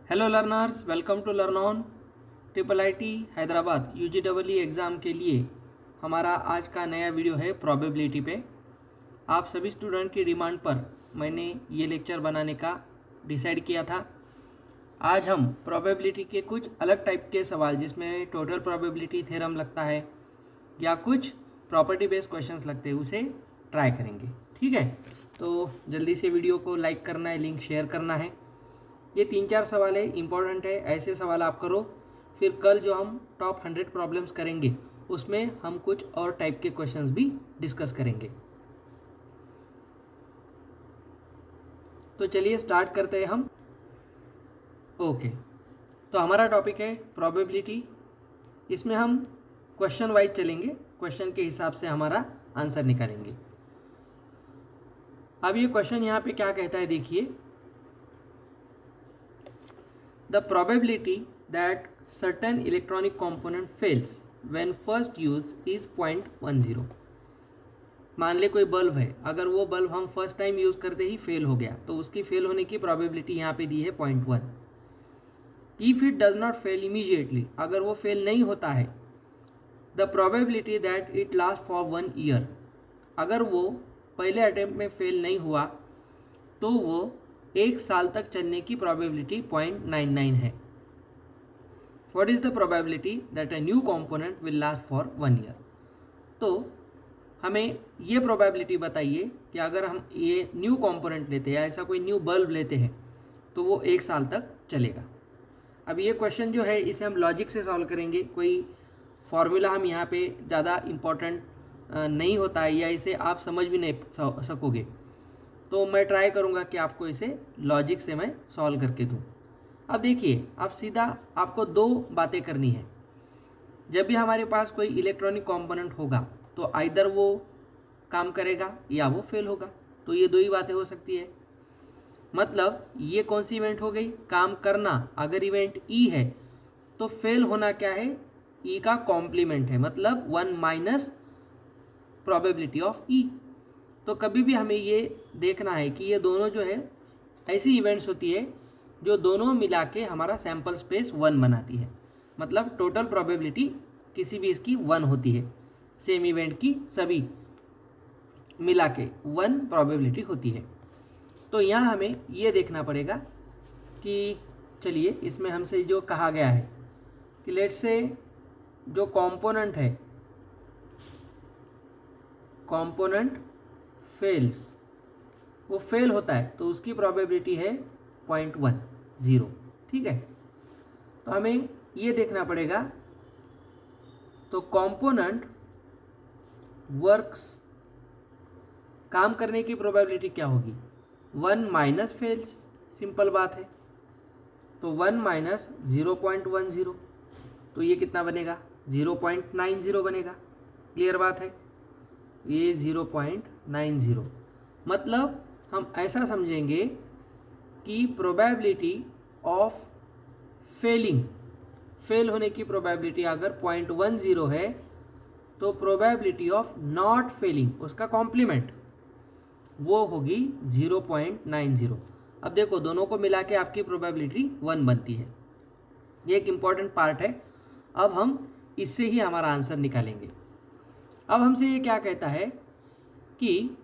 Hello learners, welcome to learn on. Triple IT Hyderabad UGW exam के लिए हमारा आज का नया वीडियो है प्रोबेबिलिटी पे। आप सभी स्टूडेंट की डिमांड पर मैंने ये लेक्चर बनाने का डिसाइड किया था। आज हम प्रोबेबिलिटी के कुछ अलग टाइप के सवाल, जिसमें टोटल प्रोबेबिलिटी थ्योरम लगता है या कुछ प्रॉपर्टी बेस्ड क्वेश्चंस लगते हैं, उसे ट्राई करेंगे। ठीक है, तो जल्दी से वीडियो को लाइक करना है, लिंक शेयर करना है। ये 3-4 सवाल है, इंपॉर्टेंट है, ऐसे सवाल आप करो। फिर कल जो हम टॉप 100 प्रॉब्लम्स करेंगे उसमें हम कुछ और टाइप के क्वेश्चंस भी डिस्कस करेंगे। तो चलिए स्टार्ट करते हैं हम। ओके, तो हमारा टॉपिक है प्रोबेबिलिटी। इसमें हम क्वेश्चन वाइज चलेंगे, क्वेश्चन के हिसाब से हमारा आंसर निकालेंगे। अब ये क्वेश्चन यहाँ पे क्या कहता है, देखिए। The probability that certain electronic component fails when first used is 0.10। मान ले कोई बल्ब है, अगर वो बल्ब हम फर्स्ट टाइम यूज़ करते ही फेल हो गया तो उसकी फेल होने की प्रोबेबिलिटी यहाँ पे दी है 0.1। If it does not fail immediately, अगर वो फेल नहीं होता है, the probability that it last for 1 year, अगर वो पहले अटेम्प्ट में फेल नहीं हुआ तो वो 1 साल तक चलने की प्रोबेबिलिटी 0.99 है। What is the probability that a new component will last for 1 year. तो हमें ये प्रोबेबिलिटी बताइए कि अगर हम ये न्यू कंपोनेंट लेते हैं, ऐसा कोई न्यू बल्ब लेते हैं, तो वो 1 साल तक चलेगा। अब ये क्वेश्चन जो है इसे हम लॉजिक से सॉल्व करेंगे। कोई फॉर्मूला हम यहाँ पे ज़्यादा इम्पोर्टेंट नहीं होता है, या इसे आप समझ भी नहीं सकोगे, तो मैं ट्राई करूँगा कि आपको इसे लॉजिक से मैं सॉल्व करके दूँ। अब देखिए, अब सीधा आपको 2 बातें करनी है। जब भी हमारे पास कोई इलेक्ट्रॉनिक कंपोनेंट होगा तो आइदर वो काम करेगा या वो फेल होगा। तो ये 2 ही बातें हो सकती है। मतलब ये कौन सी इवेंट हो गई, काम करना। अगर इवेंट ई है तो फेल होना क्या है, ई का कॉम्प्लीमेंट है, मतलब 1 माइनस प्रोबेबिलिटी ऑफ ई। तो कभी भी हमें ये देखना है कि ये दोनों जो है ऐसी इवेंट्स होती है जो दोनों मिला के हमारा सैम्पल स्पेस 1 बनाती है। मतलब टोटल प्रोबेबिलिटी किसी भी इसकी 1 होती है। सेम इवेंट की सभी मिला के 1 प्रोबेबिलिटी होती है। तो यहाँ हमें ये देखना पड़ेगा कि चलिए, इसमें हमसे जो कहा गया है कि लेट्स से जो कंपोनेंट है, कंपोनेंट फेल्स, वो फेल होता है तो उसकी प्रोबेबिलिटी है 0.10। ठीक है, तो हमें ये देखना पड़ेगा। तो कंपोनेंट वर्क्स, काम करने की प्रोबेबिलिटी क्या होगी, 1 माइनस फेल्स, सिंपल बात है। तो 1 माइनस 0.10, तो ये कितना बनेगा, 0.90 बनेगा। क्लियर बात है, ये 0.90। मतलब हम ऐसा समझेंगे कि प्रोबेबिलिटी ऑफ फेलिंग, फेल होने की प्रोबेबिलिटी अगर 0.10 है तो प्रोबेबिलिटी ऑफ नॉट फेलिंग, उसका कॉम्प्लीमेंट, वो होगी 0.90। अब देखो, दोनों को मिला के आपकी प्रोबेबिलिटी 1 बनती है। ये एक इम्पॉर्टेंट पार्ट है। अब हम इससे ही हमारा आंसर निकालेंगे। अब हमसे ये क्या कहता है कि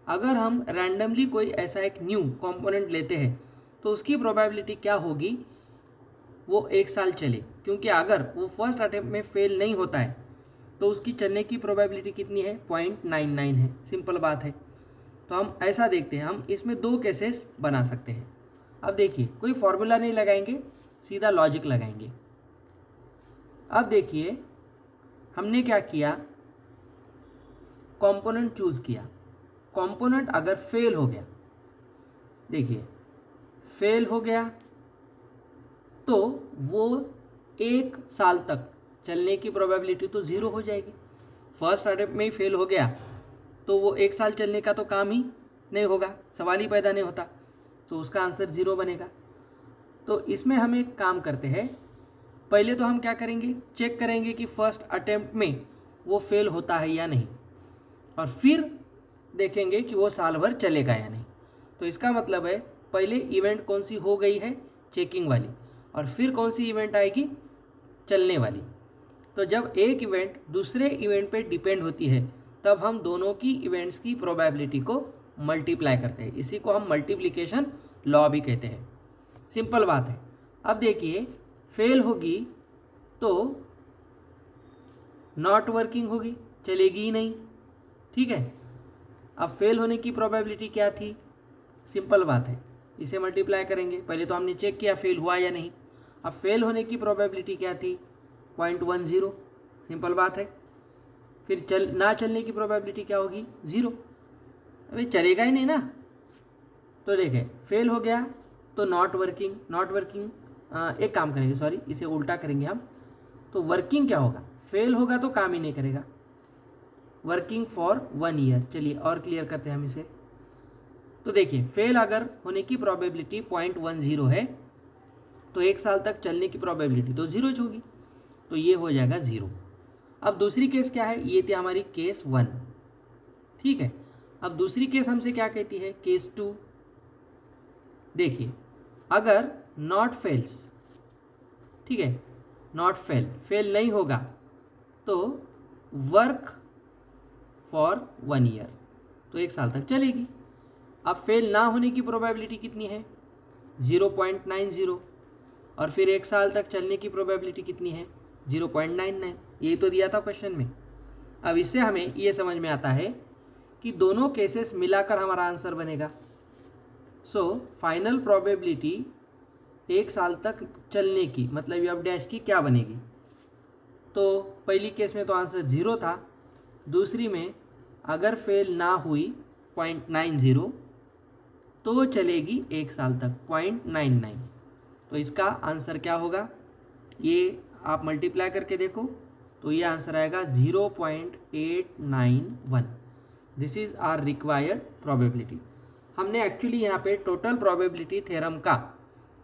अगर हम रैंडमली कोई ऐसा एक न्यू कंपोनेंट लेते हैं तो उसकी प्रोबेबिलिटी क्या होगी, वो 1 साल चले। क्योंकि अगर वो फर्स्ट अटेम्प्ट में फेल नहीं होता है तो उसकी चलने की प्रोबेबिलिटी कितनी है, 0.99 है। सिंपल बात है। तो हम ऐसा देखते हैं, हम इसमें 2 केसेस बना सकते हैं। अब देखिए, कोई फॉर्मूला नहीं लगाएंगे, सीधा लॉजिक लगाएंगे। अब देखिए, हमने क्या किया, कंपोनेंट चूज़ किया। कंपोनेंट अगर फेल हो गया, देखिए फेल हो गया तो वो 1 साल तक चलने की प्रोबेबिलिटी तो 0 हो जाएगी। फर्स्ट अटेम्प्ट में ही फेल हो गया तो वो 1 साल चलने का तो काम ही नहीं होगा, सवाल ही पैदा नहीं होता, तो उसका आंसर 0 बनेगा। तो इसमें हम एक काम करते हैं, पहले तो हम क्या करेंगे, चेक करेंगे कि फर्स्ट अटेम्प्ट में वो फेल होता है या नहीं, और फिर देखेंगे कि वो साल भर चलेगा या नहीं। तो इसका मतलब है पहले इवेंट कौन सी हो गई है, चेकिंग वाली। और फिर कौन सी इवेंट आएगी, चलने वाली। तो जब एक इवेंट दूसरे इवेंट पे डिपेंड होती है तब हम दोनों की इवेंट्स की प्रोबेबिलिटी को मल्टीप्लाई करते हैं, इसी को हम मल्टीप्लिकेशन लॉ भी कहते हैं। सिंपल बात है। अब देखिए फेल होगी तो नॉट वर्किंग होगी, चलेगी ही नहीं, ठीक है। अब फेल होने की प्रोबेबिलिटी क्या थी, सिंपल बात है, इसे मल्टीप्लाई करेंगे। पहले तो हमने चेक किया फेल हुआ या नहीं। अब फेल होने की प्रोबेबिलिटी क्या थी, 0.10, सिंपल बात है। फिर ना चलने की प्रोबेबिलिटी क्या होगी, 0। अभी चलेगा ही नहीं ना। तो देखें फेल हो गया तो नॉट वर्किंग एक काम करेंगे, सॉरी इसे उल्टा करेंगे हम। तो वर्किंग क्या होगा, फेल होगा तो काम ही नहीं करेगा, वर्किंग फॉर 1 ईयर। चलिए और क्लियर करते हैं हम इसे। तो देखिए फेल अगर होने की प्रोबेबिलिटी 0.10 है तो 1 साल तक चलने की प्रोबेबिलिटी तो 0 होगी, तो ये हो जाएगा 0। अब दूसरी केस क्या है, ये थी हमारी केस 1, ठीक है। अब दूसरी केस हमसे क्या कहती है, केस 2। देखिए अगर नॉट फेल्स, ठीक है, नॉट फेल नहीं होगा तो वर्क फॉर 1 ईयर, तो 1 साल तक चलेगी। अब फेल ना होने की प्रोबेबिलिटी कितनी है, 0.90, और फिर 1 साल तक चलने की प्रोबेबिलिटी कितनी है, 0.99। यही तो दिया था क्वेश्चन में। अब इससे हमें ये समझ में आता है कि दोनों केसेस मिलाकर हमारा आंसर बनेगा। सो फाइनल प्रोबेबिलिटी 1 साल तक चलने की मतलब एफ डैश की क्या बनेगी, तो पहली केस में तो आंसर 0 था, दूसरी में अगर फेल ना हुई 0.90 तो चलेगी 1 साल तक 0.99। तो इसका आंसर क्या होगा, ये आप मल्टीप्लाई करके देखो तो ये आंसर आएगा 0.891। This is our required probability. हमने एक्चुअली यहाँ पे टोटल प्रोबेबिलिटी थ्योरम का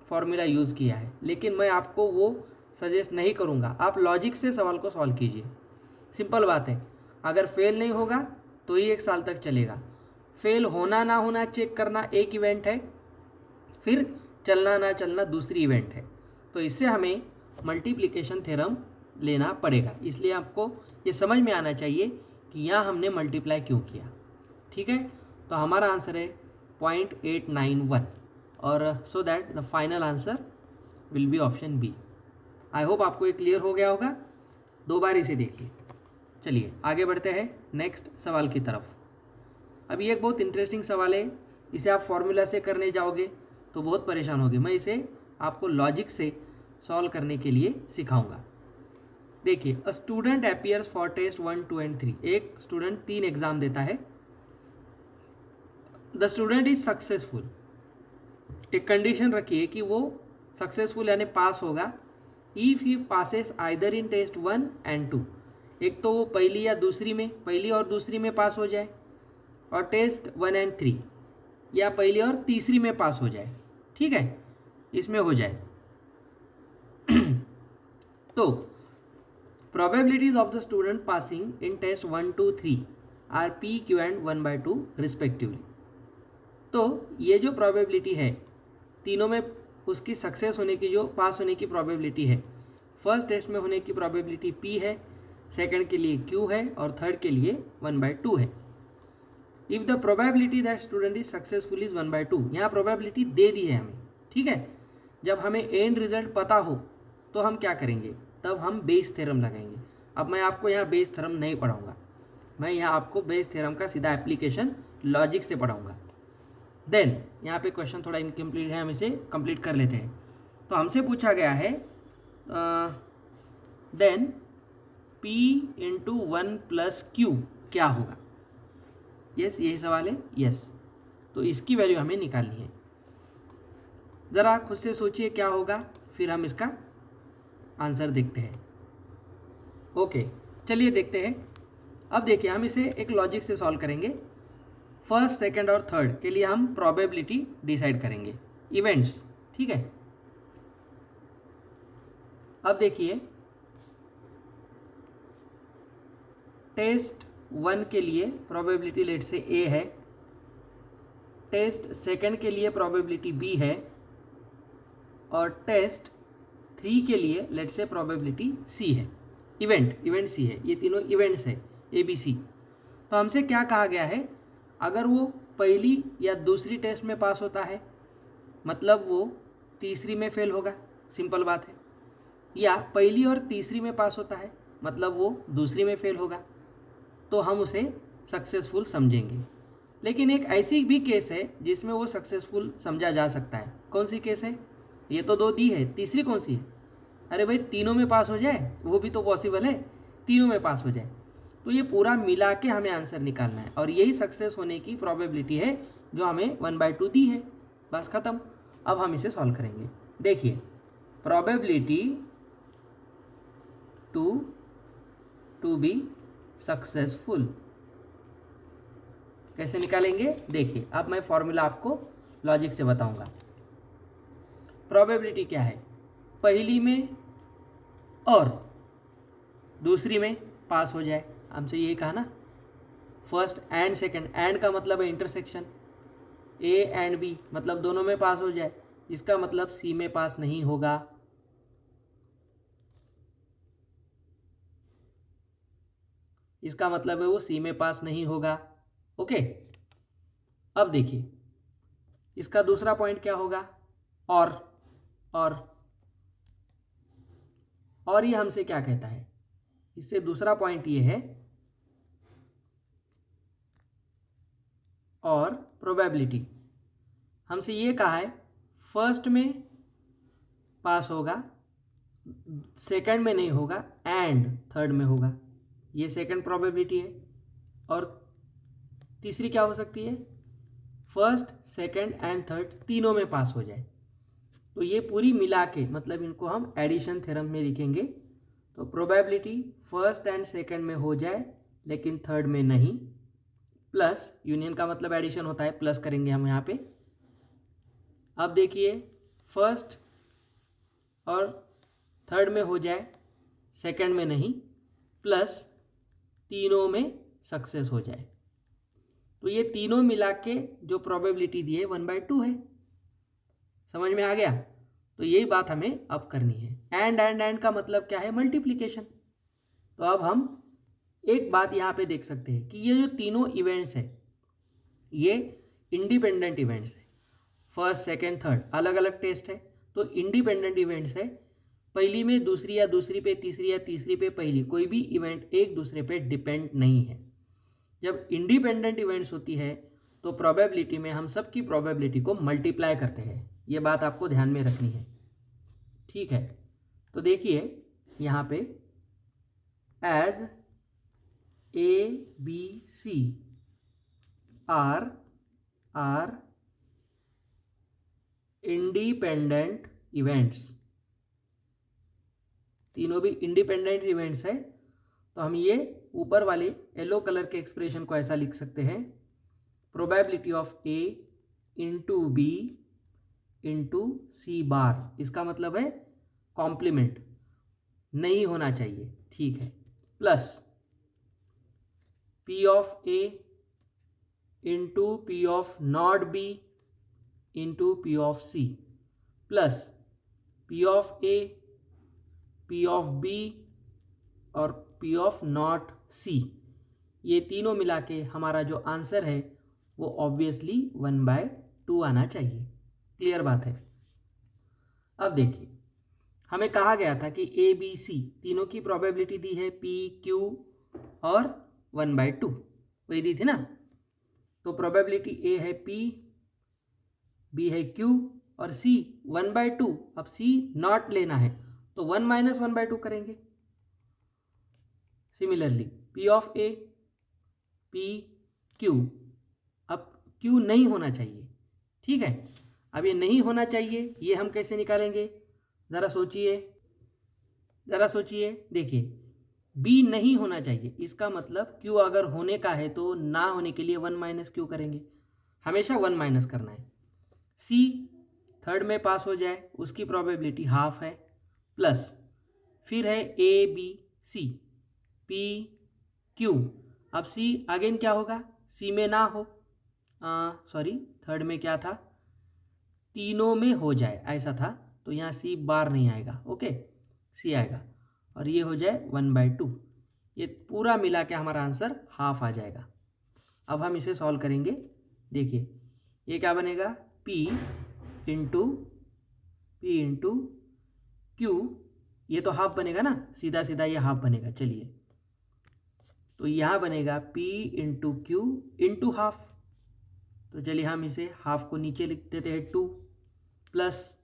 फॉर्मूला यूज़ किया है, लेकिन मैं आपको वो सजेस्ट नहीं करूँगा। आप लॉजिक से सवाल को सॉल्व कीजिए, सिंपल बात है। अगर फेल नहीं होगा तो ही 1 साल तक चलेगा, फेल होना ना होना चेक करना एक इवेंट है, फिर चलना ना चलना दूसरी इवेंट है। तो इससे हमें मल्टीप्लिकेशन थ्योरम लेना पड़ेगा, इसलिए आपको ये समझ में आना चाहिए कि यहाँ हमने मल्टीप्लाई क्यों किया, ठीक है। तो हमारा आंसर है 0.891 और so that the final answer will be option B. I hope आपको ये क्लियर हो गया होगा, 2 बार इसे देखिए। चलिए आगे बढ़ते हैं नेक्स्ट सवाल की तरफ। अभी एक बहुत इंटरेस्टिंग सवाल है, इसे आप फॉर्मूला से करने जाओगे तो बहुत परेशान होगे। मैं इसे आपको लॉजिक से सॉल्व करने के लिए सिखाऊंगा। देखिए a student appears for test 1, 2 and 3। एक स्टूडेंट 3 एग्जाम देता है। The student is successful. एक कंडीशन रखिए कि वो सक्सेसफुल यानी पास होगा if he passes either in test 1 and 2। एक तो वो पहली और दूसरी में पास हो जाए, और टेस्ट 1 एंड 3 या पहली और तीसरी में पास हो जाए, ठीक है, इसमें हो जाए। तो probabilities of the student passing in test 1, 2, 3 are p, q and 1/2 respectively। तो ये जो probability है तीनों में उसकी सक्सेस होने की, जो पास होने की probability है, फर्स्ट टेस्ट में होने की probability p है, सेकंड के लिए q है और थर्ड के लिए 1/2 है। If the probability that student is successful is 1/2। यहाँ प्रोबेबिलिटी दे दी है हमें, ठीक है। जब हमें एंड रिजल्ट पता हो तो हम क्या करेंगे, तब हम बेस थ्योरम लगाएंगे। अब मैं आपको यहाँ बेस थ्योरम नहीं पढ़ाऊँगा, मैं यहाँ आपको बेस थ्योरम का सीधा एप्लीकेशन लॉजिक से पढ़ाऊँगा। देन यहाँ पे क्वेश्चन थोड़ा इनकम्प्लीट है, हम इसे कंप्लीट कर लेते हैं। तो हमसे पूछा गया है देन p × 1 + q क्या होगा। यस यही सवाल है, यस। तो इसकी वैल्यू हमें निकालनी है। ज़रा खुद से सोचिए क्या होगा, फिर हम इसका आंसर देखते हैं। ओके चलिए देखते हैं। अब देखिए हम इसे एक लॉजिक से सॉल्व करेंगे। फर्स्ट, सेकंड और थर्ड के लिए हम प्रोबेबिलिटी डिसाइड करेंगे, इवेंट्स, ठीक है। अब देखिए टेस्ट 1 के लिए प्रोबेबिलिटी लेट से a है, टेस्ट सेकंड के लिए प्रोबेबिलिटी b है, और टेस्ट 3 के लिए लेट्स से प्रोबेबिलिटी सी है, इवेंट सी है, ये तीनों इवेंट्स है ABC। तो हमसे क्या कहा गया है, अगर वो पहली या दूसरी टेस्ट में पास होता है मतलब वो तीसरी में फेल होगा, सिंपल बात है, या पहली और तीसरी में पास होता है मतलब वो दूसरी में फेल होगा, तो हम उसे सक्सेसफुल समझेंगे। लेकिन एक ऐसी भी केस है जिसमें वो सक्सेसफुल समझा जा सकता है। कौन सी केस है? ये तो 2 दी है, तीसरी कौन सी है? अरे भाई तीनों में पास हो जाए, वो भी तो पॉसिबल है, तीनों में पास हो जाए। तो ये पूरा मिला के हमें आंसर निकालना है और यही सक्सेस होने की प्रोबेबिलिटी है जो हमें 1/2 दी है। बस ख़त्म। अब हम इसे सॉल्व करेंगे। देखिए, प्रोबेबिलिटी टू बी सक्सेसफुल कैसे निकालेंगे? देखिए, अब मैं फॉर्मूला आपको लॉजिक से बताऊंगा। प्रोबेबिलिटी क्या है? पहली में और दूसरी में पास हो जाए, हमसे ये कहा ना, फर्स्ट एंड सेकंड, एंड का मतलब है इंटरसेक्शन, A एंड B मतलब दोनों में पास हो जाए, इसका मतलब C में पास नहीं होगा। इसका मतलब है वो C में पास नहीं होगा। ओके, अब देखिए इसका दूसरा पॉइंट क्या होगा? और ये हमसे क्या कहता है? इससे दूसरा पॉइंट ये है, और प्रोबेबिलिटी हमसे ये कहा है फर्स्ट में पास होगा, सेकंड में नहीं होगा, एंड थर्ड में होगा। ये सेकंड प्रोबेबिलिटी है। और तीसरी क्या हो सकती है? फर्स्ट, सेकंड एंड थर्ड तीनों में पास हो जाए। तो ये पूरी मिला के मतलब इनको हम एडिशन थ्योरम में लिखेंगे। तो प्रोबेबिलिटी फर्स्ट एंड सेकंड में हो जाए लेकिन थर्ड में नहीं, प्लस यूनियन का मतलब एडिशन होता है, प्लस करेंगे हम यहाँ पे। अब देखिए, फर्स्ट और थर्ड में हो जाए, सेकंड में नहीं, प्लस तीनों में सक्सेस हो जाए। तो ये तीनों मिला के जो प्रोबेबिलिटी दी है 1/2 है। समझ में आ गया? तो यही बात हमें अब करनी है। एंड का मतलब क्या है? मल्टीप्लिकेशन। तो अब हम एक बात यहाँ पे देख सकते हैं कि ये जो तीनों इवेंट्स हैं ये इंडिपेंडेंट इवेंट्स है। फर्स्ट, सेकेंड, थर्ड अलग अलग टेस्ट है, तो इंडिपेंडेंट इवेंट्स है। पहली में दूसरी या दूसरी पे तीसरी या तीसरी पे पहली, कोई भी इवेंट एक दूसरे पे डिपेंड नहीं है। जब इंडिपेंडेंट इवेंट्स होती है तो प्रोबेबिलिटी में हम सब की प्रोबेबिलिटी को मल्टीप्लाई करते हैं। ये बात आपको ध्यान में रखनी है, ठीक है? तो देखिए यहाँ पे as ABC are independent events, तीनों भी इंडिपेंडेंट इवेंट्स है। तो हम ये ऊपर वाले येलो कलर के एक्सप्रेशन को ऐसा लिख सकते हैं, probability of A into B into C बार। इसका मतलब है कॉम्प्लीमेंट, नहीं होना चाहिए, ठीक है, plus P of A into P of not B into P of C plus P of A, P of B और P ऑफ नॉट C। ये तीनों मिला के हमारा जो आंसर है वो ऑब्वियसली 1/2 आना चाहिए। क्लियर बात है? अब देखिए, हमें कहा गया था कि ABC तीनों की प्रोबेबिलिटी दी है P, Q और 1/2, वही दी थी ना। तो प्रोबेबिलिटी A है P, B है Q और C 1/2। अब C नॉट लेना है तो 1 - 1/2 करेंगे। Similarly P of A, P, Q, अब Q नहीं होना चाहिए, ठीक है? अब ये नहीं होना चाहिए, ये हम कैसे निकालेंगे? ज़रा सोचिए। देखिए, B नहीं होना चाहिए, इसका मतलब Q अगर होने का है तो ना होने के लिए 1 - Q करेंगे, हमेशा 1 - करना है। C थर्ड में पास हो जाए, उसकी प्रोबेबिलिटी हाफ है, प्लस फिर है ABC, P, Q। अब C अगेन क्या होगा? C में ना हो, सॉरी थर्ड में क्या था? तीनों में हो जाए, ऐसा था। तो तो यहाँ सी बार नहीं आएगा, ओके, सी आएगा, और ये हो जाए 1/2। ये पूरा मिला के हमारा आंसर हाफ आ जाएगा। अब हम इसे सॉल्व करेंगे। देखिए ये क्या बनेगा, P इंटू Q, ये तो हाफ बनेगा ना, सीधा सीधा ये हाफ बनेगा। चलिए तो यहाँ बनेगा P into Q into half. तो चलिए हम इसे हाफ को नीचे लिख देते हैं 2, प्लस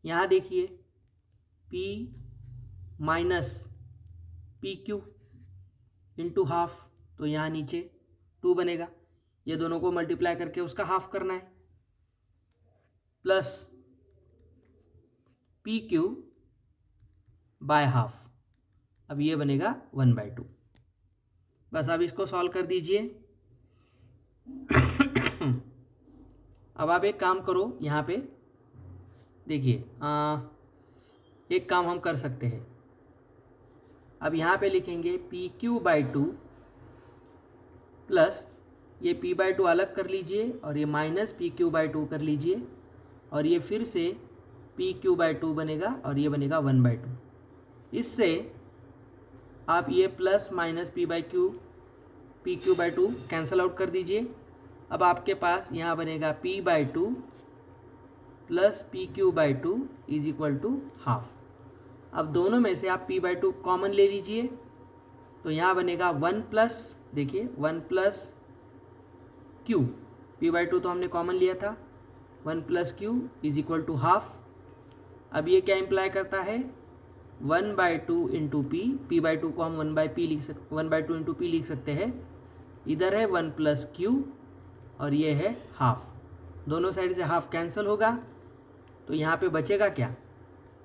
यहाँ देखिए P minus PQ into half, तो यहाँ नीचे 2 बनेगा। ये दोनों को मल्टीप्लाई करके उसका हाफ करना है, प्लस PQ बाय हाफ। अब ये बनेगा 1/2। बस अब इसको सॉल्व कर दीजिए। अब आप एक काम करो, यहाँ पे देखिए एक काम हम कर सकते हैं। अब यहाँ पे लिखेंगे PQ/2 प्लस ये P/2 अलग कर लीजिए और ये माइनस PQ/2 कर लीजिए, और ये फिर से PQ/2 बनेगा और ये बनेगा 1/2। इससे आप ये plus minus PQ/2 cancel out कर दीजिए। अब आपके पास यहाँ बनेगा P/2 plus PQ/2 is equal to half. अब दोनों में से आप P/2 कॉमन ले लीजिए, तो यहाँ बनेगा 1 प्लस, देखिए 1 प्लस Q, P/2 तो हमने कॉमन लिया था, 1 plus Q is equal to half. अब ये क्या इम्प्लाई करता है, 1/2 इंटू P, P/2 को हम 1/2 इंटू P लिख सकते हैं। इधर है 1 प्लस Q और ये है हाफ, दोनों साइड से हाफ कैंसिल होगा, तो यहाँ पे बचेगा क्या,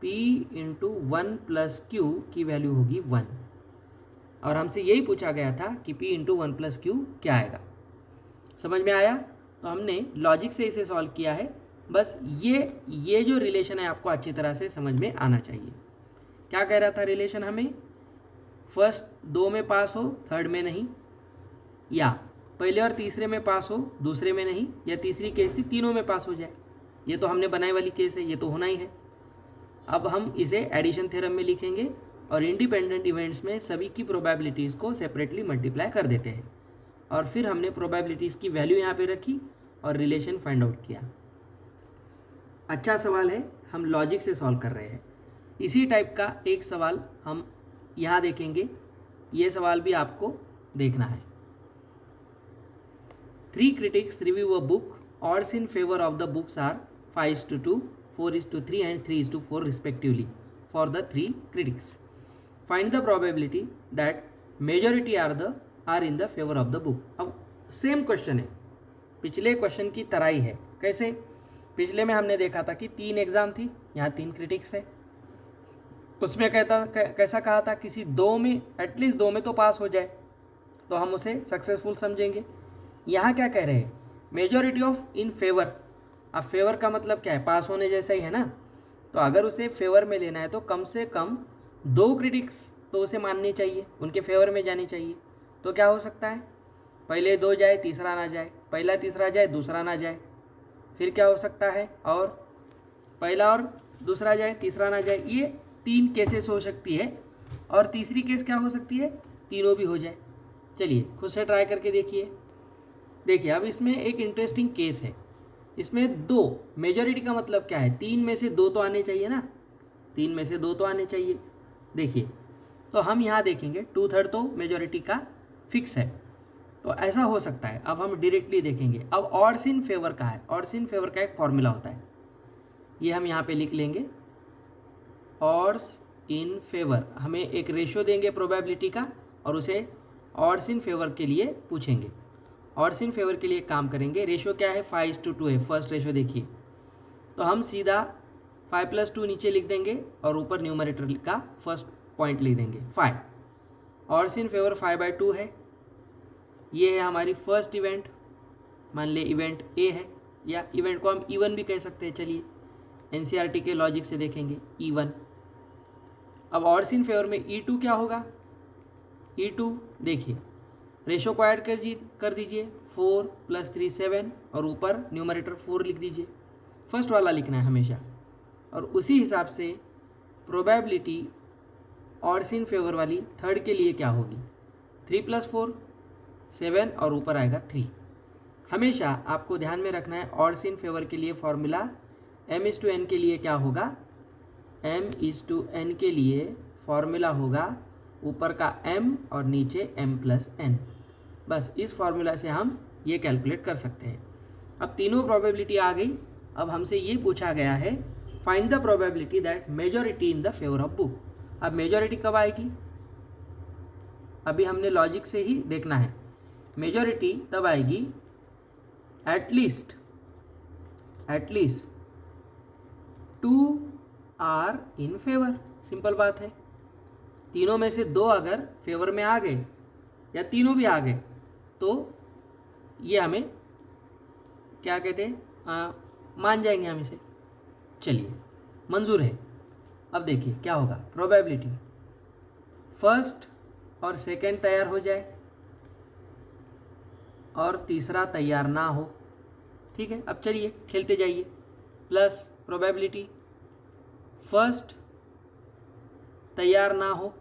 P इंटू 1 प्लस Q की वैल्यू होगी 1। और हमसे यही पूछा गया था कि P इंटू 1 प्लस Q क्या आएगा। समझ में आया? तो हमने लॉजिक से इसे सॉल्व किया है। बस ये जो रिलेशन है आपको अच्छी तरह से समझ में आना चाहिए। क्या कह रहा था रिलेशन हमें, फर्स्ट 2 में पास हो, थर्ड में नहीं, या पहले और तीसरे में पास हो, दूसरे में नहीं, या तीसरी केस थी तीनों में पास हो जाए। ये तो हमने बनाई वाली केस है, ये तो होना ही है। अब हम इसे एडिशन थ्योरम में लिखेंगे और इंडिपेंडेंट इवेंट्स में सभी की प्रोबेबिलिटीज़ को सेपरेटली मल्टीप्लाई कर देते हैं, और फिर हमने प्रोबेबिलिटीज़ की वैल्यू यहाँ पे रखी और रिलेशन फाइंड आउट किया। अच्छा सवाल है, हम लॉजिक से सॉल्व कर रहे हैं। इसी टाइप का एक सवाल हम यहाँ देखेंगे, ये सवाल भी आपको देखना है। 3 critics review a book. Odds in favor of the books are 5:2, 4:3 and 3:4 respectively for the 3 critics. Find the probability that majority are in the favor of the book. अब सेम क्वेश्चन है, पिछले क्वेश्चन की तरह ही है। कैसे? पिछले में हमने देखा था कि 3 एग्जाम थी, यहाँ 3 क्रिटिक्स है। उसमें कैसा कहा था, किसी 2 में एटलीस्ट 2 में तो पास हो जाए तो हम उसे सक्सेसफुल समझेंगे। यहाँ क्या कह रहे हैं, मेजॉरिटी ऑफ इन फेवर। अब फेवर का मतलब क्या है, पास होने जैसा ही है ना। तो अगर उसे फेवर में लेना है तो कम से कम 2 क्रिटिक्स तो उसे माननी चाहिए, उनके फेवर में जानी चाहिए। तो क्या हो सकता है, पहले 2 जाए तीसरा ना जाए, पहला तीसरा जाए दूसरा ना जाए। फिर क्या हो सकता है, और पहला और दूसरा जाए तीसरा ना जाए। ये 3 केसेस हो सकती है, और तीसरी केस क्या हो सकती है, तीनों भी हो जाए। चलिए खुद से ट्राई करके देखिए। देखिए अब इसमें एक इंटरेस्टिंग केस है, इसमें 2 मेजॉरिटी का मतलब क्या है, 3 में से 2 तो आने चाहिए ना, 3 में से 2 तो आने चाहिए। देखिए तो हम यहाँ देखेंगे 2/3 तो मेजॉरिटी का फिक्स है, तो ऐसा हो सकता है। अब हम डायरेक्टली देखेंगे। अब ऑड्स इन फेवर का है, ऑड्स इन फेवर का एक फॉर्मूला होता है, ये हम यहाँ पे लिख लेंगे। ऑड्स इन फेवर, हमें एक रेशियो देंगे प्रोबेबिलिटी का और उसे ऑड्स इन फेवर के लिए पूछेंगे। ऑड्स इन फेवर के लिए काम करेंगे। रेशियो क्या है, 5:2 है फर्स्ट रेशियो। देखिए तो हम सीधा 5 + 2 नीचे लिख देंगे और ऊपर न्यूमरेटर का फर्स्ट पॉइंट लिख देंगे 5। ऑड्स इन फेवर 5/2 है। ये है हमारी फर्स्ट इवेंट, मान ले इवेंट ए है, या इवेंट को हम E1 भी कह सकते हैं। चलिए NCERT के लॉजिक से देखेंगे E1। अब ऑड्स इन फेवर में E2 क्या होगा, E2 देखिए रेशो को ऐड कर दीजिए, 4 + 3 7 और ऊपर न्यूमरेटर 4 लिख दीजिए। फर्स्ट वाला लिखना है हमेशा, और उसी हिसाब से प्रोबेबिलिटी ऑड्स इन फेवर वाली थर्ड के लिए क्या होगी, 3 + 4 7 और ऊपर आएगा 3। हमेशा आपको ध्यान में रखना है ऑड्स इन फेवर के लिए फॉर्मूला m/n के लिए क्या होगा, m/n के लिए फॉर्मूला होगा ऊपर का m और नीचे m + n। बस इस फॉर्मूला से हम ये कैलकुलेट कर सकते हैं। अब तीनों प्रोबेबिलिटी आ गई। अब हमसे ये पूछा गया है find the probability that majority in the favour of book. अब मेजॉरिटी कब आएगी, अभी हमने लॉजिक से ही देखना है। मेजॉरिटी तब आएगी at least 2 are in favour. Simple बात है, तीनों में से 2 अगर फेवर में आ गए या तीनों भी आ गए तो ये हमें क्या कहते हैं, मान जाएंगे हम इसे। चलिए मंजूर है। अब देखिए क्या होगा, प्रोबेबिलिटी फर्स्ट और सेकंड तैयार हो जाए और तीसरा तैयार ना हो। ठीक है, अब चलिए खेलते जाइए। प्लस प्रोबेबिलिटी फर्स्ट तैयार ना हो,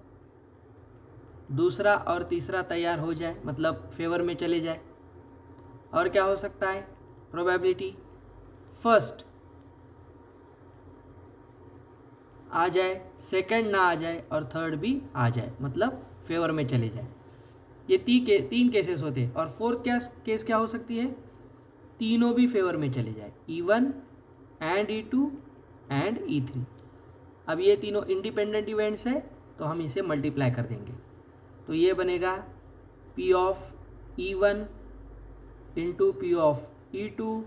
दूसरा और तीसरा तैयार हो जाए, मतलब फेवर में चले जाए। और क्या हो सकता है, प्रोबेबिलिटी फर्स्ट आ जाए, सेकंड ना आ जाए और थर्ड भी आ जाए, मतलब फेवर में चले जाए। ये तीन केसेस होते हैं। और फोर्थ केस क्या हो सकती है, तीनों भी फेवर में चले जाए, E1 and E2 and E3। अब ये तीनों इंडिपेंडेंट इवेंट्स है तो हम इसे मल्टीप्लाई कर देंगे, तो ये बनेगा P of E1 into P of E2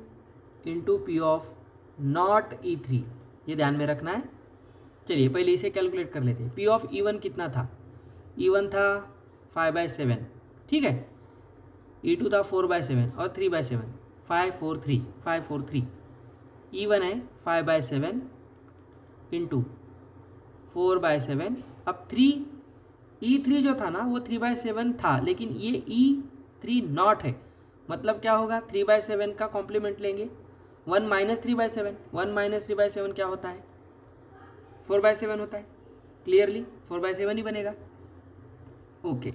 into P of not E3। ये ध्यान में रखना है। चलिए पहले इसे कैलकुलेट कर लेते हैं। P ऑफ E1 कितना था, E1 था 5/7, ठीक है। E2 था 4/7 और 3/7, 543 E1 है 5/7 इंटू 4/7। अब 3 E3 जो था ना वो 3/7 था, लेकिन ये E3 नॉट है, मतलब क्या होगा, 3/7 का कॉम्प्लीमेंट लेंगे, 1 - 3/7। 1 - 3/7 क्या होता है, 4/7 होता है। क्लियरली 4/7 ही बनेगा। ओके,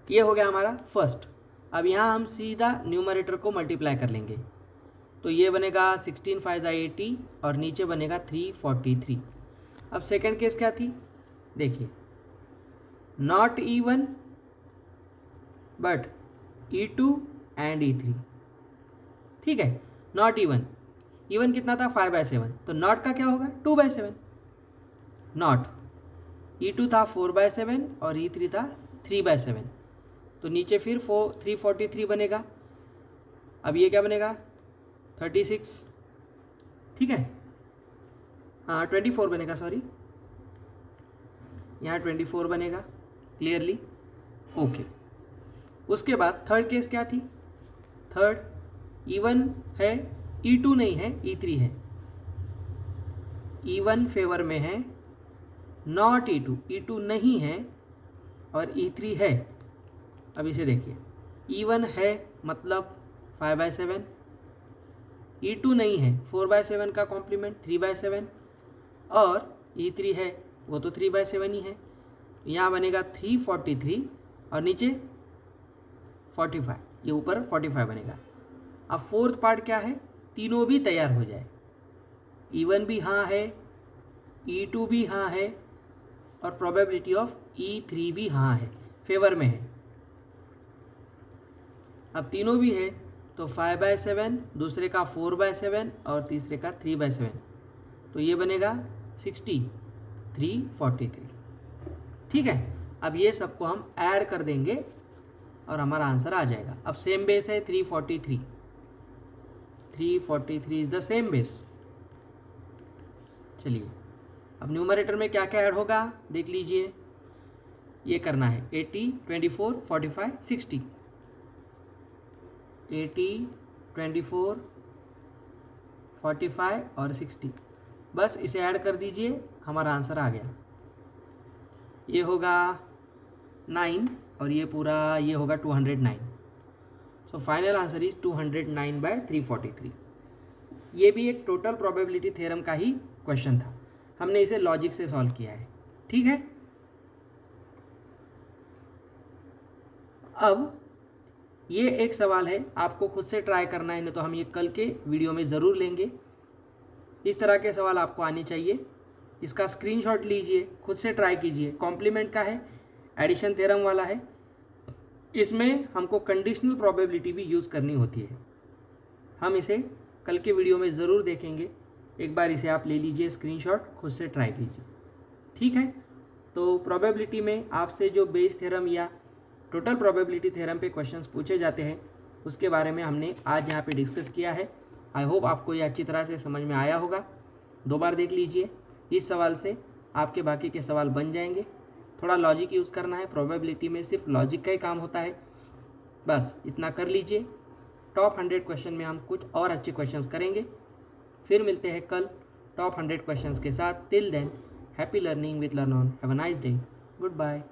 ये हो गया हमारा फर्स्ट। अब यहाँ हम सीधा न्यूमरेटर को मल्टीप्लाई कर लेंगे, तो ये बनेगा 16 5 80 और नीचे बनेगा 343। अब सेकंड केस क्या थी, देखिए, not E1 but E2 and E3, ठीक है। नॉट E1 कितना था 5/7, तो नॉट का क्या होगा 2/7। नॉट E2 था 4/7 और E3 था 3/7, तो नीचे फिर 343 बनेगा। अब ये क्या बनेगा 36, ठीक है, हाँ 24 बनेगा, सॉरी, यहाँ 24 बनेगा। Clearly okay. उसके बाद थर्ड केस क्या थी, थर्ड E1 है, E2 नहीं है, E3 है। E1 फेवर में है, नॉट E2 नहीं है और E3 है। अब इसे देखिए, E1 है मतलब 5/7, E2 नहीं है, 4/7 का कॉम्प्लीमेंट 3/7, और E3 है वो तो 3/7 ही है। यहाँ बनेगा 343 और नीचे 45, ये ऊपर 45 बनेगा। अब फोर्थ पार्ट क्या है, तीनों भी तैयार हो जाए, E1 भी हाँ है, E2 भी हाँ है और प्रोबेबिलिटी ऑफ E3 भी हाँ है, फेवर में है। अब तीनों भी है तो 5/7, दूसरे का 4/7 और तीसरे का 3/7, तो ये बनेगा 343। ठीक है। अब ये सबको हम ऐड कर देंगे और हमारा आंसर आ जाएगा। अब सेम बेस है 343 इज द सेम बेस। चलिए अब न्यूमरेटर में क्या क्या ऐड होगा देख लीजिए। ये करना है 80 24 45 60, 80 24 45 और 60, बस इसे ऐड कर दीजिए, हमारा आंसर आ गया। ये होगा 9 और ये पूरा ये होगा 209। So final answer is 209/343। ये भी एक टोटल प्रोबेबिलिटी थ्योरम का ही क्वेश्चन था, हमने इसे लॉजिक से सॉल्व किया है। ठीक है, अब ये एक सवाल है, आपको खुद से ट्राई करना है, नहीं तो हम ये कल के वीडियो में ज़रूर लेंगे। इस तरह के सवाल आपको आने चाहिए। इसका स्क्रीनशॉट लीजिए, खुद से ट्राई कीजिए। कॉम्प्लीमेंट का है, एडिशन थ्योरम वाला है, इसमें हमको कंडीशनल प्रोबेबिलिटी भी यूज़ करनी होती है। हम इसे कल के वीडियो में ज़रूर देखेंगे। एक बार इसे आप ले लीजिए स्क्रीनशॉट, खुद से ट्राई कीजिए। ठीक है, तो प्रोबेबिलिटी में आपसे जो बेस थ्योरम या टोटल प्रोबेबिलिटी थ्योरम पे क्वेश्चंस पूछे जाते हैं, उसके बारे में हमने आज यहाँ पे डिस्कस किया है। आई होप आपको ये अच्छी तरह से समझ में आया होगा। 2 बार देख लीजिए, इस सवाल से आपके बाकी के सवाल बन जाएंगे। थोड़ा लॉजिक यूज़ करना है, प्रोबेबिलिटी में सिर्फ लॉजिक का ही काम होता है। बस इतना कर लीजिए। टॉप 100 क्वेश्चन में हम कुछ और अच्छे क्वेश्चंस करेंगे। फिर मिलते हैं कल टॉप 100 क्वेश्चंस के साथ। Till then, happy learning with learn on. Have a nice day. Good bye.